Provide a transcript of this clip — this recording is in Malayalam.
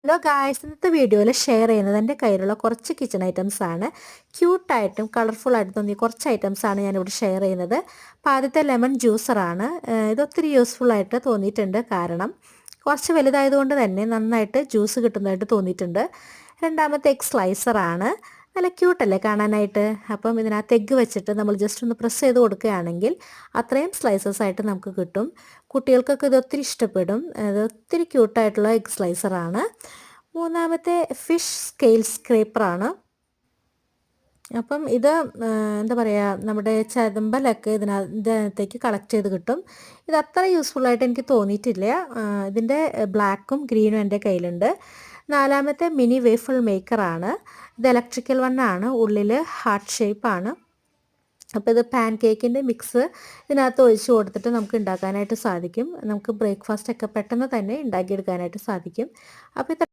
ഹലോ ഗായ്സ്, ഇന്നത്തെ വീഡിയോയിൽ ഷെയർ ചെയ്യുന്നത് എൻ്റെ കയ്യിലുള്ള കുറച്ച് കിച്ചൺ ഐറ്റംസ് ആണ്. ക്യൂട്ടായിട്ടും കളർഫുള്ളായിട്ടും തോന്നിയ കുറച്ച് ഐറ്റംസ് ആണ് ഞാനിവിടെ ഷെയർ ചെയ്യുന്നത്. അപ്പോൾ ആദ്യത്തെ ലെമൺ ജ്യൂസറാണ്. ഇത് ഒത്തിരി യൂസ്ഫുൾ ആയിട്ട് തോന്നിയിട്ടുണ്ട്. കാരണം കുറച്ച് വലുതായതുകൊണ്ട് തന്നെ നന്നായിട്ട് ജ്യൂസ് കിട്ടുന്നതായിട്ട് തോന്നിയിട്ടുണ്ട്. രണ്ടാമത്തെ എഗ് സ്ലൈസറാണ്. നല്ല ക്യൂട്ടല്ലേ കാണാനായിട്ട്. അപ്പം ഇതിനകത്ത് എഗ്ഗ് വെച്ചിട്ട് നമ്മൾ ജസ്റ്റ് ഒന്ന് പ്രസ് ചെയ്ത് കൊടുക്കുകയാണെങ്കിൽ അത്രയും സ്ലൈസസ് ആയിട്ട് നമുക്ക് കിട്ടും. കുട്ടികൾക്കൊക്കെ ഇത് ഒത്തിരി ഇഷ്ടപ്പെടും. ഇത് ഒത്തിരി ക്യൂട്ടായിട്ടുള്ള എഗ് സ്ലൈസറാണ്. മൂന്നാമത്തെ ഫിഷ് സ്കെയിൽ സ്ക്രേപ്പറാണ്. അപ്പം ഇത് എന്താ പറയുക, നമ്മുടെ ചതമ്പലൊക്കെ ഇതിനകത്തേക്ക് കളക്ട് ചെയ്ത് കിട്ടും. ഇത് അത്ര യൂസ്ഫുള്ളായിട്ട് എനിക്ക് തോന്നിയിട്ടില്ല. ഇതിൻ്റെ ബ്ലാക്കും ഗ്രീനും എൻ്റെ കയ്യിലുണ്ട്. നാലാമത്തെ മിനി വേഫിൾ മേക്കറാണ്. ഇത് ഇലക്ട്രിക്കൽ വണ്ണാണ്, ഉള്ളിൽ ഹാർട്ട് ഷേപ്പാണ്. അപ്പോൾ ഇത് പാൻ കേക്കിൻ്റെ മിക്സ് ഇതിനകത്ത് ഒഴിച്ച് കൊടുത്തിട്ട് നമുക്ക് ഉണ്ടാക്കാനായിട്ട് സാധിക്കും. നമുക്ക് ബ്രേക്ക്ഫാസ്റ്റ് ഒക്കെ പെട്ടെന്ന് തന്നെ ഉണ്ടാക്കിയെടുക്കാനായിട്ട് സാധിക്കും. അപ്പോൾ